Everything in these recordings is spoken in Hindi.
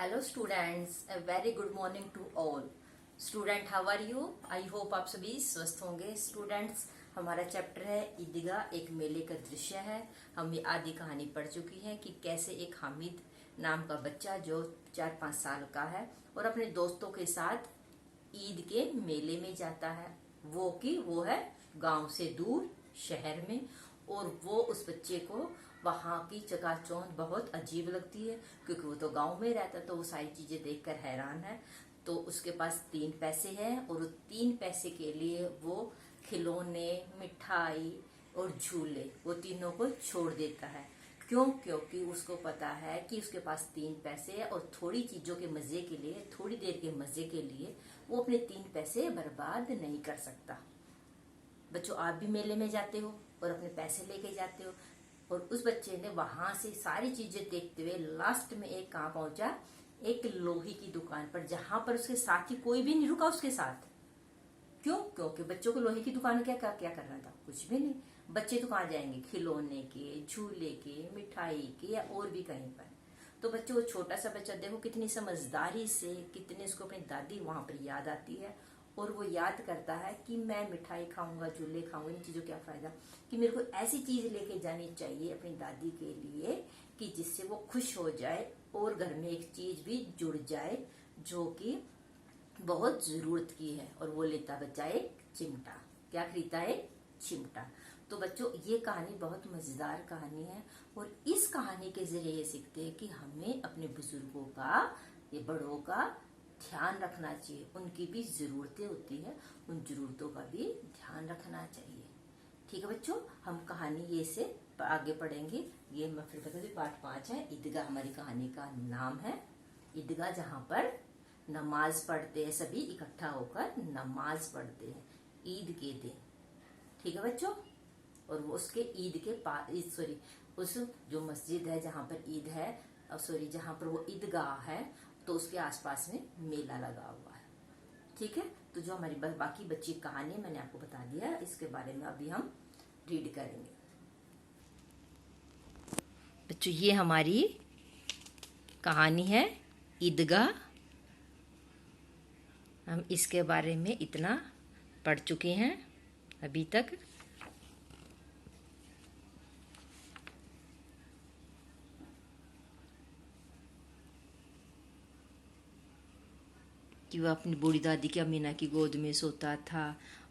Hello students, a very good morning to all. Student how are you? I hope आप सभी स्वस्थ होंगे. स्टूडेंट्स, हमारा चैप्टर है ईदगाह एक मेले का दृश्य है. हम ये आदि कहानी पढ़ चुकी है कि कैसे एक हामिद नाम का बच्चा जो 4-5 साल का है और अपने दोस्तों के साथ ईद के मेले में जाता है. वो है गांव से दूर शहर में. और वो उस बच्चे को वहां की चकाचौंध बहुत अजीब लगती है क्योंकि वो तो गांव में रहता है, तो वो सारी चीजें देखकर हैरान है. तो उसके पास 3 पैसे हैं और 3 पैसे के लिए वो खिलौने, मिठाई और झूले वो तीनों को छोड़ देता है. क्यों? क्योंकि उसको पता है कि उसके पास 3 पैसे है और थोड़ी चीजों के मजे के लिए, थोड़ी देर के मजे के लिए वो अपने 3 पैसे बर्बाद नहीं कर सकता. बच्चों, आप भी मेले में जाते हो और अपने पैसे लेके जाते हो. और उस बच्चे ने वहां से सारी चीजें देखते हुए लास्ट में एक कहाँ पहुंचा, एक लोहे की दुकान पर, जहां पर उसके साथी कोई भी नहीं रुका उसके साथ. क्यों? क्योंकि बच्चों को लोहे की दुकान में क्या करना था? कुछ भी नहीं. बच्चे तो कहाँ जाएंगे? खिलौने के, झूले के, मिठाई के या और भी कहीं पर. तो बच्चों, वो छोटा सा बच्चा देखो कितनी समझदारी से, कितने उसको अपनी दादी वहां पर याद आती है और वो याद करता है कि मैं मिठाई खाऊंगा, झूले खाऊंगा, इन चीजों क्या फायदा, कि मेरे को ऐसी चीज लेके जानी चाहिए अपनी दादी के लिए कि जिससे वो खुश हो जाए और घर में एक चीज भी जुड़ जाए जो कि बहुत जरूरत की है. और वो लेता बच्चा एक चिमटा. क्या खरीदता है? चिमटा. तो बच्चों, ये कहानी बहुत मजेदार कहानी है और इस कहानी के जरिए ये सीखते हैं कि हमें अपने बुजुर्गों का, ये बड़ों का ध्यान रखना चाहिए. उनकी भी जरूरतें होती है, उन जरूरतों का भी ध्यान रखना चाहिए. ठीक है बच्चों, हम कहानी ये से आगे पढ़ेंगे. ये मैं फिर बता दूं, पार्ट 5 है. ईदगाह हमारी कहानी का नाम है. ईदगाह जहाँ पर नमाज पढ़ते हैं, सभी इकट्ठा होकर नमाज पढ़ते हैं ईद के दिन. ठीक है बच्चों. और वो उसके ईद के पास, उस जो मस्जिद है जहाँ पर ईद है, जहाँ पर वो ईदगाह है, तो उसके आसपास में मेला लगा हुआ है. ठीक है. तो जो हमारी बाकी बच्ची कहानी मैंने आपको बता दिया, इसके बारे में अभी हम रीड करेंगे. बच्चों, ये हमारी कहानी है ईदगाह. हम इसके बारे में इतना पढ़ चुके हैं अभी तक. कि वह अपनी बूढ़ी दादी की, अमीना की गोद में सोता था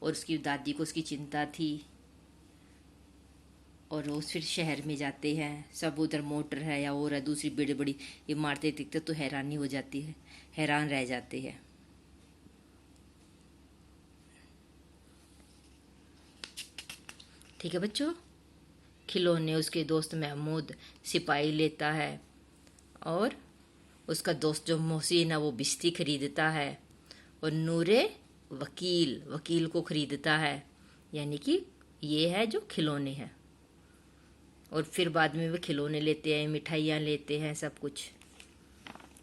और उसकी दादी को उसकी चिंता थी. और वो फिर शहर में जाते हैं, सब उधर मोटर है या और है, दूसरी बड़ी बड़ी इमारतें दिखते तो हैरानी हो जाती है, हैरान रह जाते हैं. ठीक है बच्चों. खिलौने उसके दोस्त महमूद सिपाही लेता है और उसका दोस्त जो मोहसिन है वो बिस्ती खरीदता है और नूरे वकील को खरीदता है. यानी कि ये है जो खिलौने हैं. और फिर बाद में वे खिलौने लेते हैं, मिठाइयाँ लेते हैं, सब कुछ.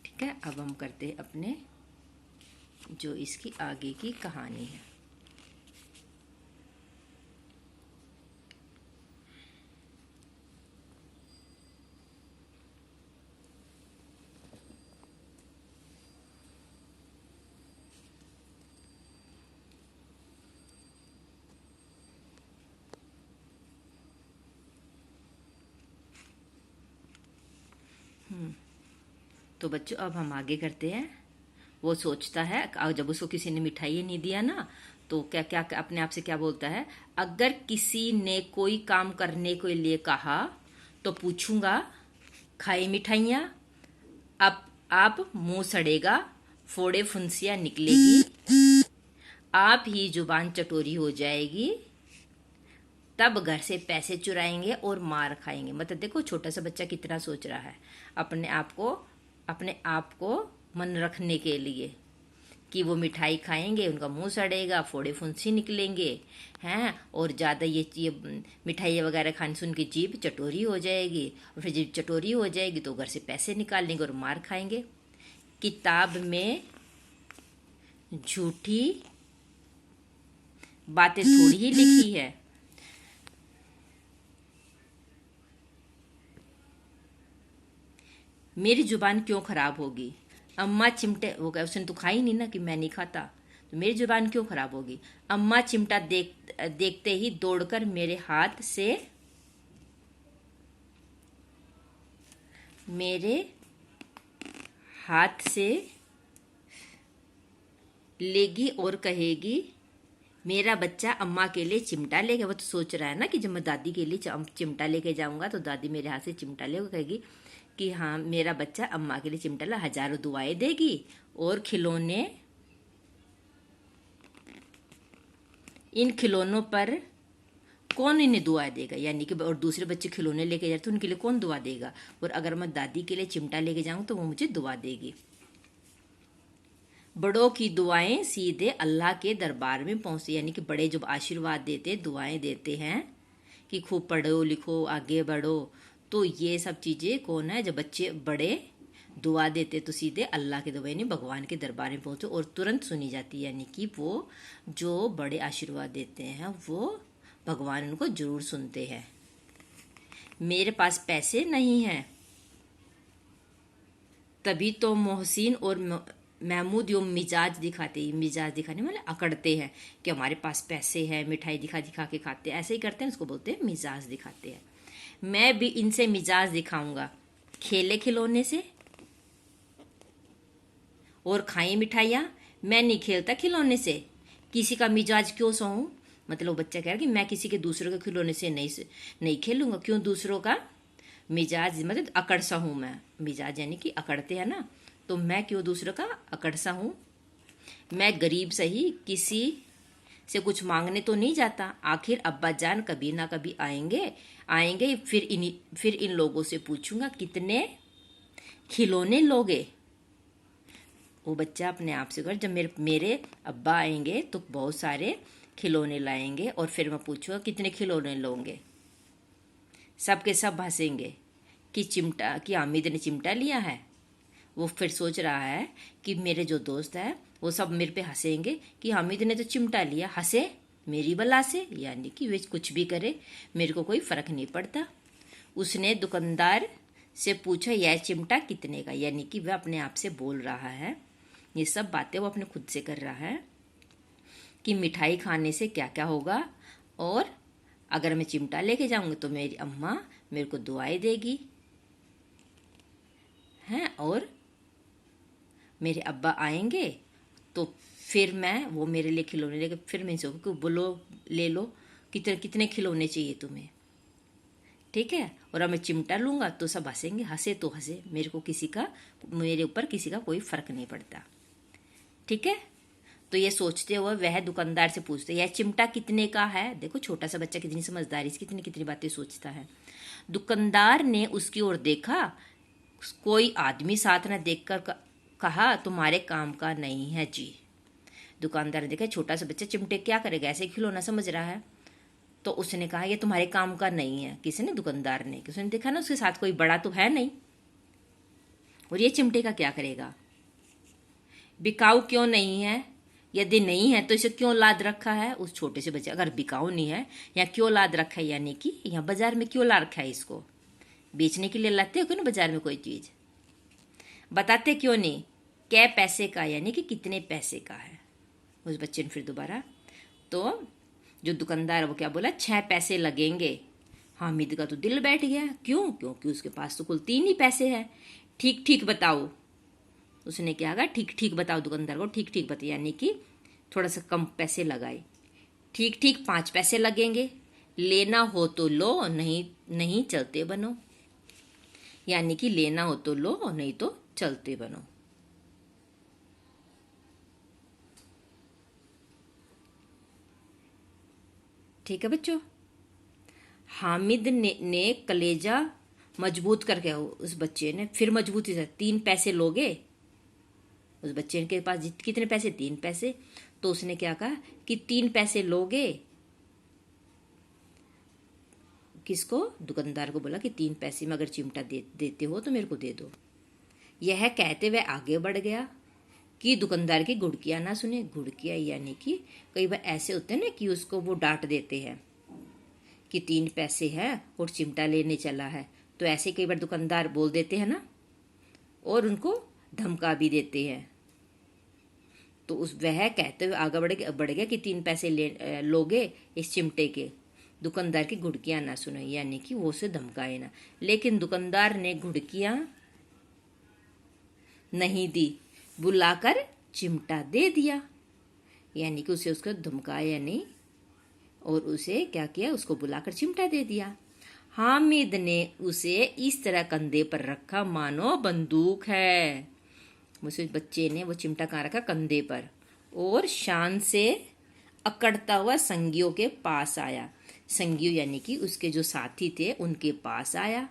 ठीक है. अब हम करते हैं अपने जो इसकी आगे की कहानी है. तो बच्चों, अब हम आगे करते हैं. वो सोचता है, जब उसको किसी ने मिठाई नहीं दिया ना, तो क्या क्या अपने आप से क्या बोलता है, अगर किसी ने कोई काम करने के लिए कहा तो पूछूंगा, खाए मिठाइयाँ? अब आप मुंह सड़ेगा, फोड़े फुंसियाँ निकलेगी, आप ही जुबान चटोरी हो जाएगी, तब घर से पैसे चुराएंगे और मार खाएंगे. मतलब देखो, छोटा सा बच्चा कितना सोच रहा है अपने आप को मन रखने के लिए कि वो मिठाई खाएंगे, उनका मुंह सड़ेगा, फोड़े फुंसी निकलेंगे हैं, और ज़्यादा ये मिठाई वगैरह खाने से उनकी जीभ चटोरी हो जाएगी, और फिर जीभ चटोरी हो जाएगी तो घर से पैसे निकाल लेंगे और मार खाएंगे. किताब में झूठी बातें थोड़ी ही लिखी है. मेरी जुबान क्यों खराब होगी? अम्मा चिमटे, वो कहे उसने तो खाई नहीं ना कि मैं नहीं खाता, तो मेरी जुबान क्यों खराब होगी। अम्मा चिमटा देखते ही दौड़कर मेरे हाथ से लेगी और कहेगी, मेरा बच्चा अम्मा के लिए चिमटा लेके। वो तो सोच रहा है ना कि जब मैं दादी के लिए चिमटा लेके जाऊंगा तो दादी मेरे हाथ से चिमटा लेकर कहेगी कि हाँ मेरा बच्चा अम्मा के लिए चिमटा ला, हजारों दुआएं देगी और खिलौने, इन खिलौनों पर कौन इन्हें दुआ देगा, यानी कि और दूसरे बच्चे खिलौने लेके जाते तो उनके लिए कौन दुआ देगा, और अगर मैं दादी के लिए चिमटा लेके जाऊं तो वो मुझे दुआ देगी। बड़ों की दुआएं सीधे अल्लाह के दरबार में पहुंचती, यानी कि बड़े जब आशीर्वाद देते, दुआएं देते हैं कि खूब पढ़ो लिखो आगे बढ़ो, तो ये सब चीजें कौन है, जब बच्चे बड़े दुआ देते तो सीधे अल्लाह के दुआ नहीं भगवान के दरबार में पहुंचो और तुरंत सुनी जाती है। यानी कि वो जो बड़े आशीर्वाद देते हैं वो भगवान उनको जरूर सुनते हैं। मेरे पास पैसे नहीं हैं, तभी तो मोहसिन और महमूद यो मिजाज दिखाने वाले अकड़ते हैं कि हमारे पास पैसे हैं, मिठाई दिखा दिखा के खाते हैं, ऐसे ही करते हैं, उसको बोलते हैं मिजाज दिखाते हैं। मैं भी इनसे मिजाज दिखाऊंगा, खेले खिलौने से और खाई मिठाइयाँ, मैं नहीं खेलता खिलौने से, किसी का मिजाज क्यों सहूं। मतलब बच्चा कह रहा है कि मैं किसी के दूसरों के खिलौने से नहीं खेलूंगा, क्यों दूसरों का मिजाज, मतलब अकड़ सा हूं मैं, मिजाज यानी कि अकड़ते हैं ना, तो मैं क्यों दूसरों का अकड़ सा हूं। मैं गरीब सही, किसी से कुछ मांगने तो नहीं जाता, आखिर अब्बा जान कभी ना कभी आएंगे फिर इन लोगों से पूछूंगा कितने खिलौने लोगे। वो बच्चा अपने आप से कर, जब मेरे अब्बा आएंगे तो बहुत सारे खिलौने लाएंगे और फिर मैं पूछूंगा कितने खिलौने लोगे। सबके सब हंसेंगे कि हामिद ने चिमटा लिया है। वो फिर सोच रहा है कि मेरे जो दोस्त है वो सब मेरे पे हंसेंगे कि हामिद ने तो चिमटा लिया, हंसे मेरी बला से, यानी कि वे कुछ भी करे मेरे को कोई फर्क नहीं पड़ता। उसने दुकानदार से पूछा यह चिमटा कितने का, यानी कि वह अपने आप से बोल रहा है, ये सब बातें वो अपने खुद से कर रहा है कि मिठाई खाने से क्या क्या होगा, और अगर मैं चिमटा लेके जाऊंगी तो मेरी अम्मा मेरे को दुआएं देगी हैं, और मेरे अब्बा आएंगे तो फिर वो मेरे लिए खिलौने लेके, फिर मैं इनसे कि बोलो ले लो कितने कितने खिलौने चाहिए तुम्हें, ठीक है। और अब मैं चिमटा लूंगा तो सब हंसेंगे, हंसे तो हंसे, मेरे ऊपर किसी का कोई फर्क नहीं पड़ता, ठीक है। तो ये सोचते हुए वह दुकानदार से पूछते यह चिमटा कितने का है। देखो छोटा सा बच्चा कितनी समझदारी से कितनी कितनी बातें सोचता है। दुकानदार ने उसकी ओर देखा, कोई आदमी साथ न देखकर कहा तुम्हारे काम का नहीं है जी। दुकानदार ने देखा छोटा सा बच्चा चिमटे क्या करेगा, ऐसे खिलौना समझ रहा है, तो उसने कहा ये तुम्हारे काम का नहीं है। किसने, दुकानदार ने। उसने देखा ना उसके साथ कोई बड़ा तो है नहीं, और ये चिमटे का क्या करेगा, बिकाऊ क्यों नहीं है, यदि नहीं है तो इसे क्यों लाद रखा है। उस छोटे से बच्चे, अगर बिकाऊ नहीं है या क्यों लाद रखा है, यानी कि यहाँ बाजार में क्यों ला रखा है, इसको बेचने के लिए लाते हो क्यों ना बाजार में कोई चीज, बताते क्यों नहीं, क्या पैसे का, यानी कि कितने पैसे का है। उस बच्चे ने फिर दोबारा, तो जो दुकानदार वो क्या बोला, 6 पैसे लगेंगे। हामिद का तो दिल बैठ गया, क्यों, क्योंकि उसके पास तो कुल 3 ही पैसे हैं। ठीक ठीक बताओ, उसने क्या कहा, ठीक ठीक बताओ, दुकानदार को ठीक ठीक बताओ, यानी कि थोड़ा सा कम पैसे लगाए। ठीक ठीक 5 पैसे लगेंगे, लेना हो तो लो, नहीं नहीं चलते बनो, यानी कि लेना हो तो लो नहीं तो चलते बनो। ठीक है बच्चों। हामिद ने कलेजा मजबूत करके, उस बच्चे ने फिर मजबूती से, 3 पैसे लोगे, उस बच्चे के पास कितने पैसे, 3 पैसे, तो उसने क्या कहा कि 3 पैसे लोगे। किसको, दुकानदार को बोला कि 3 पैसे में अगर चिमटा देते हो तो मेरे को दे दो। यह कहते हुए आगे बढ़ गया कि दुकानदार की गुड़कियां ना सुने। गुड़कियां यानी कि कई बार ऐसे होते हैं ना कि उसको वो डांट देते हैं कि 3 पैसे है और चिमटा लेने चला है, तो ऐसे कई बार दुकानदार बोल देते हैं ना, और उनको धमका भी देते हैं। तो उस वह कहते हुए आगे बढ़ गया कि 3 पैसे लोगे इस चिमटे के। दुकानदार की घुड़कियां ना सुने, यानी कि वो उसे धमकाए ना। लेकिन दुकानदार ने घुड़कियां नहीं दी, बुलाकर चिमटा दे दिया। यानी कि उसे उसको धमकाया नहीं और उसे क्या किया, उसको बुलाकर चिमटा दे दिया। हामिद ने उसे इस तरह कंधे पर रखा मानो बंदूक है। उस बच्चे ने वो चिमटा कहाँ रखा, कंधे पर, और शान से अकड़ता हुआ संगियों के पास आया। संगियों यानी कि उसके जो साथी थे उनके पास आया।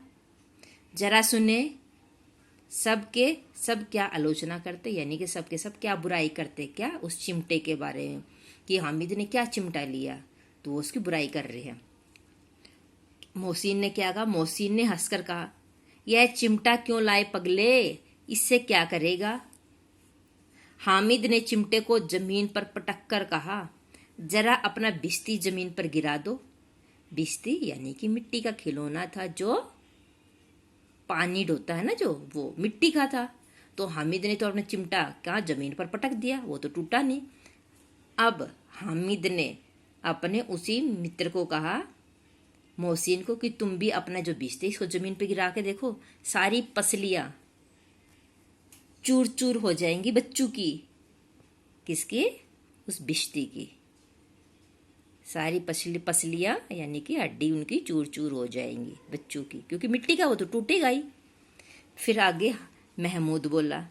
जरा सुने सब क्या आलोचना करते, यानी कि सब के सब क्या बुराई करते, क्या उस चिमटे के बारे में कि हामिद ने क्या चिमटा लिया, तो वो उसकी बुराई कर रहे हैं। मोहसिन ने क्या कहा, मोहसिन ने हंसकर कहा, यह चिमटा क्यों लाए पगले, इससे क्या करेगा। हामिद ने चिमटे को जमीन पर पटक कर कहा, जरा अपना बिस्ती जमीन पर गिरा दो। बिस्ती यानी कि मिट्टी का खिलौना था जो पानी ढोता है ना, जो वो मिट्टी का था। तो हामिद ने तो अपना चिमटा कहाँ जमीन पर पटक दिया, वो तो टूटा नहीं। अब हामिद ने अपने उसी मित्र को कहा, मोहसिन को, कि तुम भी अपना जो बिस्ती इसको जमीन पर गिरा के देखो, सारी पसलियां चूर चूर हो जाएंगी बच्चों की। किसकी, उस बिस्ती की। सारी पसलियां यानी कि हड्डी उनकी चूर चूर हो जाएंगी बच्चों की, क्योंकि मिट्टी का वो तो टूटेगा ही। फिर आगे महमूद बोला,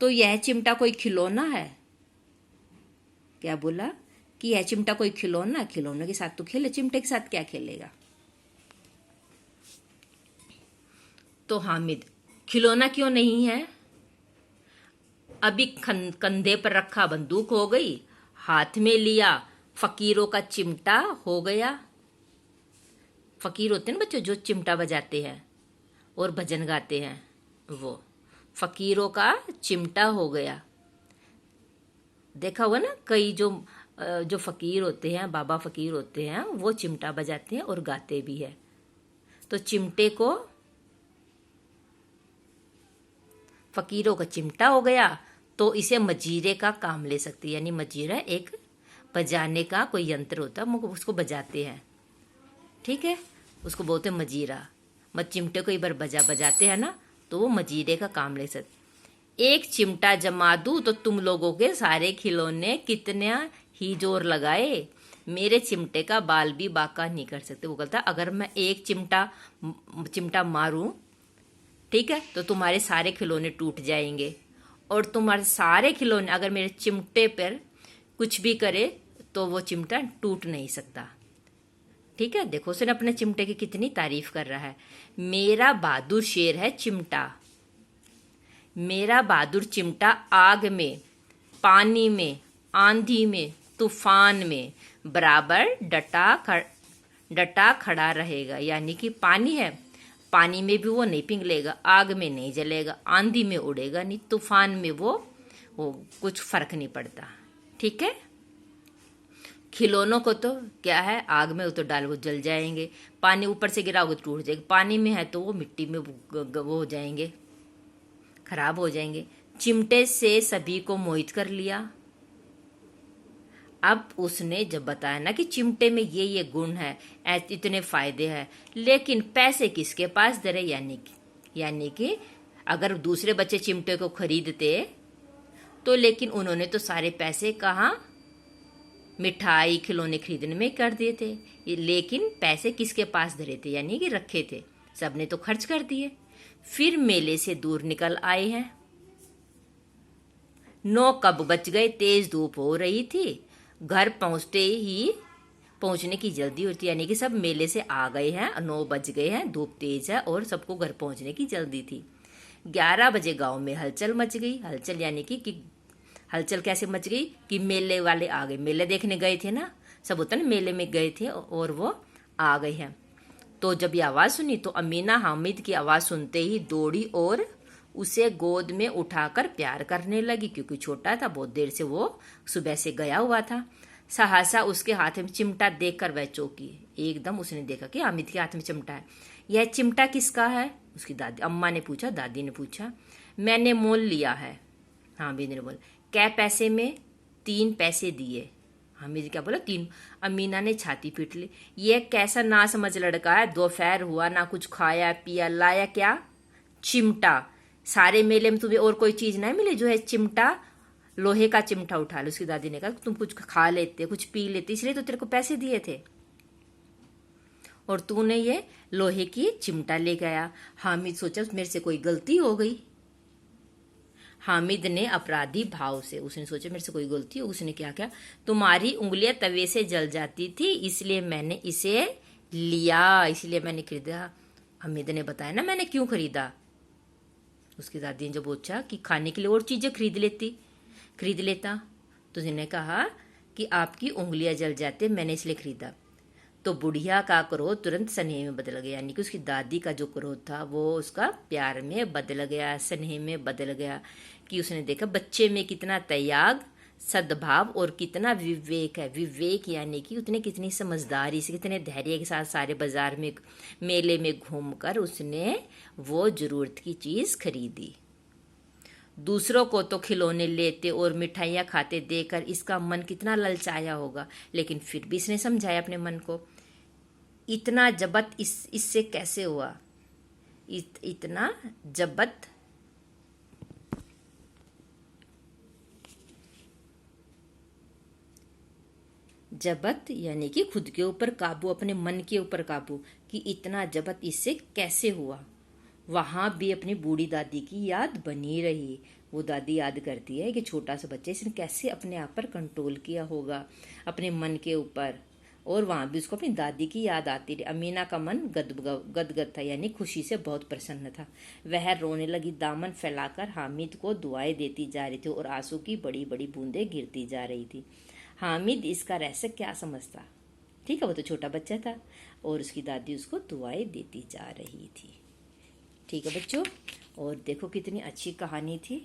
तो यह चिमटा कोई खिलौना है। क्या बोला कि यह चिमटा कोई खिलौना, खिलौने के साथ तो खेले, चिमटे के साथ क्या खेलेगा। तो हामिद, खिलौना क्यों नहीं है, अभी कंधे पर रखा बंदूक हो गई, हाथ में लिया फकीरों का चिमटा हो गया। फकीर होते हैं ना बच्चों, जो चिमटा बजाते हैं और भजन गाते हैं, वो फकीरों का चिमटा हो गया। देखा हुआ ना, कई जो फकीर होते हैं, बाबा फकीर होते हैं, वो चिमटा बजाते हैं और गाते भी है। तो चिमटे को फकीरों का चिमटा हो गया, तो इसे मजीरे का काम ले सकती है। यानी मजीरा एक बजाने का कोई यंत्र होता है, उसको बजाते हैं, ठीक है, उसको बोलते हैं मजीरा। चिमटे को एक बार बजाते हैं ना, तो वो मजीरे का काम ले सकते। एक चिमटा जमा दूं तो तुम लोगों के सारे खिलौने कितना ही जोर लगाए, मेरे चिमटे का बाल भी बाका नहीं कर सकते। वो कहता, अगर मैं एक चिमटा मारूं, ठीक है, तो तुम्हारे सारे खिलौने टूट जाएंगे, और तुम्हारे सारे खिलौने अगर मेरे चिमटे पर कुछ भी करे तो वो चिमटा टूट नहीं सकता। ठीक है, देखो उसने अपने चिमटे की कितनी तारीफ कर रहा है। मेरा बहादुर शेर है चिमटा, मेरा बहादुर चिमटा आग में, पानी में, आंधी में, तूफान में बराबर डटा खड़ा रहेगा। यानी कि पानी है, पानी में भी वो नहीं पिघलेगा, आग में नहीं जलेगा, आंधी में उड़ेगा नहीं, तूफान में वो कुछ फर्क नहीं पड़ता। ठीक है, खिलौनों को तो क्या है, आग में वो तो डाल वो जल जाएंगे, पानी ऊपर से गिरा वो टूट जाएगा, पानी में है तो वो मिट्टी में वो हो जाएंगे, खराब हो जाएंगे। चिमटे से सभी को मोहित कर लिया। अब उसने जब बताया ना कि चिमटे में ये गुण है, इतने फायदे हैं, लेकिन पैसे किसके पास धरे, यानी कि अगर दूसरे बच्चे चिमटे को खरीदते तो, लेकिन उन्होंने तो सारे पैसे कहाँ, मिठाई खिलौने खरीदने में कर दिए थे, लेकिन पैसे किसके पास धरे थे, यानी कि रखे थे, सबने तो खर्च कर दिए। फिर मेले से दूर निकल आए हैं। 9 कब बज गए, तेज धूप हो रही थी, घर पहुंचने की जल्दी होती, यानी कि सब मेले से आ गए हैं, 9 बज गए हैं, धूप तेज है और सबको घर पहुंचने की जल्दी थी। 11 बजे गांव में हलचल मच गई। हलचल यानी कि हलचल कैसे मच गई कि मेले वाले आ गए, मेले देखने गए थे ना, सब होता ना, मेले में गए थे और वो आ गए हैं। तो जब ये आवाज़ सुनी तो अमीना हामिद की आवाज़ सुनते ही दौड़ी और उसे गोद में उठाकर प्यार करने लगी, क्योंकि छोटा था, बहुत देर से वो सुबह से गया हुआ था। सहसा उसके हाथ में चिमटा देखकर वह चौंकी। एकदम उसने देखा कि हामिद के हाथ में चिमटा है। यह चिमटा किसका है, उसकी दादी अम्मा ने पूछा, दादी ने पूछा। मैंने मोल लिया है। हामिद ने बोला। कै पैसे में? 3 पैसे दिए। हामिद क्या बोला? 3। अमीना ने छाती पीट ली। ये कैसा ना समझ लड़का है, दोपहर हुआ ना कुछ खाया पिया, लाया क्या? चिमटा। सारे मेले में तुम्हें और कोई चीज ना मिली जो है चिमटा? लोहे का चिमटा उठा लो। उसकी दादी ने कहा तुम कुछ खा लेते, कुछ पी लेते, इसलिए तो तेरे को पैसे दिए थे, और तूने ये लोहे की चिमटा ले गया। हामिद सोचा मेरे से कोई गलती हो गई। हामिद ने अपराधी भाव से, उसने सोचा मेरे से कोई गलती हो। उसने क्या किया? तुम्हारी उंगलियां तवे से जल जाती थी इसलिए मैंने इसे लिया, इसलिए मैंने खरीदा। हामिद ने बताया ना मैंने क्यों खरीदा। उसकी दादी ने जब पूछा कि खाने के लिए और चीजें खरीद लेता, तो उसने कहा कि आपकी उंगलियां जल जाते, मैंने इसलिए खरीदा। तो बुढ़िया का क्रोध तुरंत स्नेह में बदल गया, यानी कि उसकी दादी का जो क्रोध था वो उसका प्यार में बदल गया, स्नेह में बदल गया। कि उसने देखा बच्चे में कितना त्याग, सद्भाव और कितना विवेक है। विवेक यानी कि उसने कितनी समझदारी से, कितने धैर्य के साथ सारे बाजार में, मेले में घूमकर उसने वो जरूरत की चीज खरीदी। दूसरों को तो खिलौने लेते और मिठाइयाँ खाते देखकर इसका मन कितना ललचाया होगा, लेकिन फिर भी इसने समझाया अपने मन को। इतना जबत इससे कैसे हुआ? इतना जबत यानी कि खुद के ऊपर काबू, अपने मन के ऊपर काबू, कि इतना जबत इससे कैसे हुआ। वहां भी अपनी बूढ़ी दादी की याद बनी रही। वो दादी याद करती है कि छोटा सा बच्चे इसने कैसे अपने आप पर कंट्रोल किया होगा, अपने मन के ऊपर, और वहां भी उसको अपनी दादी की याद आती रही। अमीना का मन गदगद था, यानी खुशी से बहुत प्रसन्न था। वह रोने लगी, दामन फैलाकर हामिद को दुआएं देती जा रही थी और आंसू की बड़ी बड़ी बूंदें गिरती जा रही थी। हामिद इसका रहस्य क्या समझता? ठीक है, वो तो छोटा बच्चा था, और उसकी दादी उसको दुआएं देती जा रही थी। ठीक है बच्चों, और देखो कितनी अच्छी कहानी थी।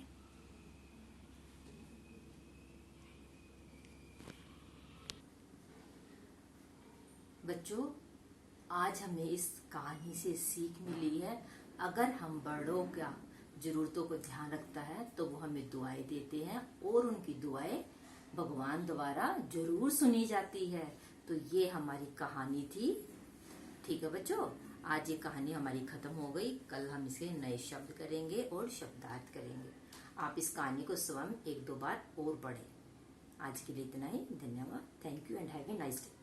बच्चों, आज हमें इस कहानी से सीख मिली है, अगर हम बड़ों का जरूरतों को ध्यान रखता है तो वो हमें दुआएं देते हैं, और उनकी दुआएं भगवान द्वारा जरूर सुनी जाती है। तो ये हमारी कहानी थी। ठीक है बच्चों, आज ये कहानी हमारी खत्म हो गई। कल हम इसके नए शब्द करेंगे और शब्दार्थ करेंगे। आप इस कहानी को स्वयं 1-2 बार और पढ़ें। आज के लिए इतना ही। धन्यवाद। Thank you and have a nice day.